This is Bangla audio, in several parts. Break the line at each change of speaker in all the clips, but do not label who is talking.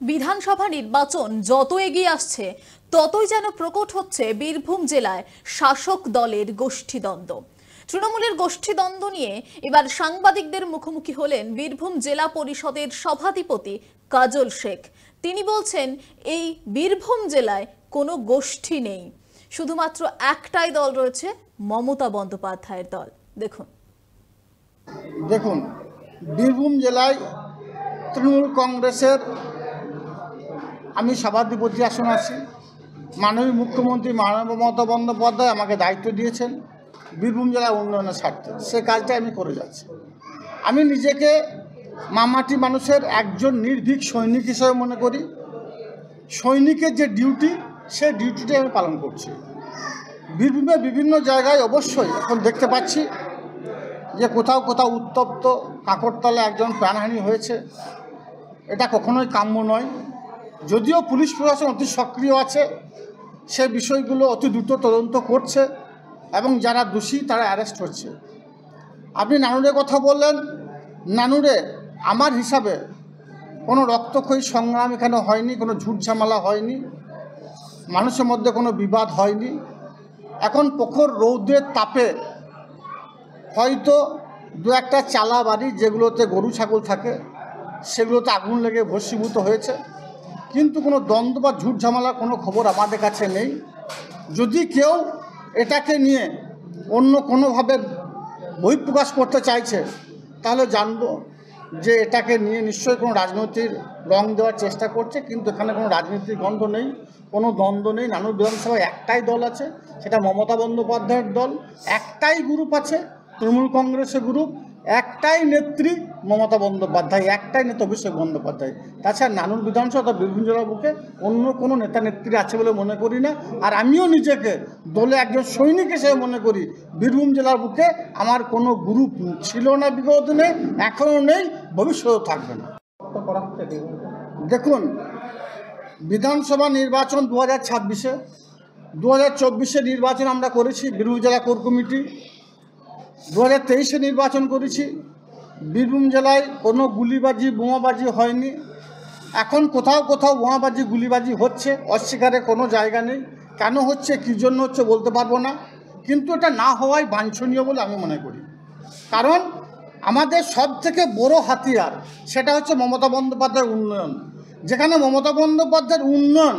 বিধানসভা নির্বাচন যত এগিয়ে আসছে ততই যেন প্রকট হচ্ছে বীরভূম জেলায় শাসক দলের গোষ্ঠীদ্বন্দ্ব। তৃণমূলের গোষ্ঠীদ্বন্দ্ব নিয়ে এবার সাংবাদিকদের মুখোমুখি হলেন বীরভূম জেলা পরিষদের সভাধিপতি কাজল শেখ। তিনি বলছেন, এই বীরভূম জেলায় কোনো গোষ্ঠী নেই, শুধুমাত্র একটাই দল রয়েছে, মমতা বন্দ্যোপাধ্যায়ের দল।
দেখুন বীরভূম জেলায় তৃণমূল কংগ্রেসের আমি সভাধিপতি আসন আছি। মাননীয় মুখ্যমন্ত্রী মমতা বন্দ্যোপাধ্যায় আমাকে দায়িত্ব দিয়েছেন বীরভূম জেলার উন্নয়নের স্বার্থে, সে কাজটা আমি করে যাচ্ছি। আমি নিজেকে মামাটি মানুষের একজন নির্ভীক সৈনিক হিসেবে মনে করি। সৈনিকের যে ডিউটি, সেই ডিউটিটাই আমি পালন করছি। বীরভূমের বিভিন্ন জায়গায় অবশ্যই এখন দেখতে পাচ্ছি যে কোথাও কোথাও উত্তপ্ত কাকরতলা একজন প্রাণহানি হয়েছে। এটা কখনোই কাম্য নয়। যদিও পুলিশ প্রশাসন অতি সক্রিয় আছে, সে বিষয়গুলো অতি দ্রুত তদন্ত করছে এবং যারা দোষী তারা অ্যারেস্ট হচ্ছে। আপনি নানুরের কথা বললেন। নানুরে আমার হিসাবে কোনো রক্তক্ষয়ী সংগ্রাম এখানে হয়নি, কোনো ঝুট ঝামেলা হয়নি, মানুষের মধ্যে কোনো বিবাদ হয়নি। এখন প্রখর রৌদ্রের তাপে হয়তো দু একটা চালা বাড়ি যেগুলোতে গরু ছাগল থাকে সেগুলোতে আগুন লেগে ভস্মীভূত হয়েছে, কিন্তু কোনো দ্বন্দ্ব বা ঝুট ঝামেলার কোনো খবর আমাদের কাছে নেই। যদি কেউ এটাকে নিয়ে অন্য কোনোভাবে বহিঃপ্রকাশ করতে চাইছে তাহলে জানবো যে এটাকে নিয়ে নিশ্চয়ই কোনো রাজনৈতিক রং দেওয়ার চেষ্টা করছে, কিন্তু এখানে কোনো রাজনীতির গন্ধ নেই, কোনো দ্বন্দ্ব নেই। নানুর বিধানসভায় একটাই দল আছে, সেটা মমতা বন্দ্যোপাধ্যায়ের দল। একটাই গ্রুপ আছে, তৃণমূল কংগ্রেসের গ্রুপ। একটাই নেত্রী মমতা বন্দ্যোপাধ্যায়, একটাই নেতা অভিষেক বন্দ্যোপাধ্যায়। তাছাড়া নানুর বিধানসভা বীরভূম জেলার বুকে অন্য কোনো নেতা নেত্রী আছে বলে মনে করি না। আর আমিও নিজেকে দলে একজন সৈনিক হিসেবে মনে করি। বীরভূম জেলার বুকে আমার কোনো গ্রুপ ছিল না বিগত দিনে, এখনও নেই, ভবিষ্যতেও থাকবে না। দেখুন, বিধানসভা নির্বাচন 2026-এ 2024-এ নির্বাচন আমরা করেছি বীরভূম জেলা কোর কমিটি, 2023-এ নির্বাচন করেছি। বীরভূম জেলায় কোনো গুলিবাজি বোমাবাজি হয়নি। এখন কোথাও কোথাও বোমাবাজি গুলিবাজি হচ্ছে, অস্বীকারের কোনো জায়গা নেই। কেন হচ্ছে, কী জন্য হচ্ছে বলতে পারবো না, কিন্তু এটা না হওয়াই বাঞ্ছনীয় বলে আমি মনে করি। কারণ আমাদের সব থেকে বড় হাতিয়ার সেটা হচ্ছে মমতা বন্দ্যোপাধ্যায়ের উন্নয়ন। যেখানে মমতা বন্দ্যোপাধ্যায়ের উন্নয়ন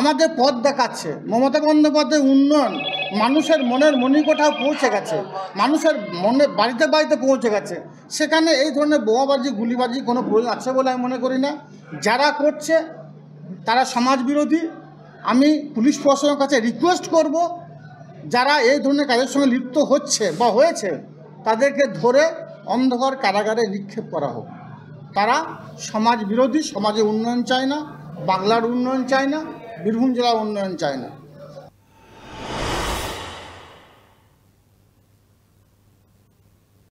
আমাদের পথ দেখাচ্ছে, মমতা বন্দ্যোপাধ্যায়ের উন্নয়ন মানুষের মনের মণিকোঠাও পৌঁছে গেছে, মানুষের মনে বাড়িতে বাড়িতে পৌঁছে গেছে, সেখানে এই ধরনের বোমাবাজি গুলিবাজি কোনো প্রয়োজন আছে বলে আমি মনে করি না। যারা করছে তারা সমাজবিরোধী। আমি পুলিশ প্রশাসনের কাছে রিকোয়েস্ট করব, যারা এই ধরনের কাজের সঙ্গে লিপ্ত হচ্ছে বা হয়েছে তাদেরকে ধরে অন্ধকার কারাগারে নিক্ষেপ করা হোক। তারা সমাজ বিরোধী, সমাজে উন্নয়ন চায় না, বাংলার উন্নয়ন চায় না, বীরভূম জেলার উন্নয়ন চায় না।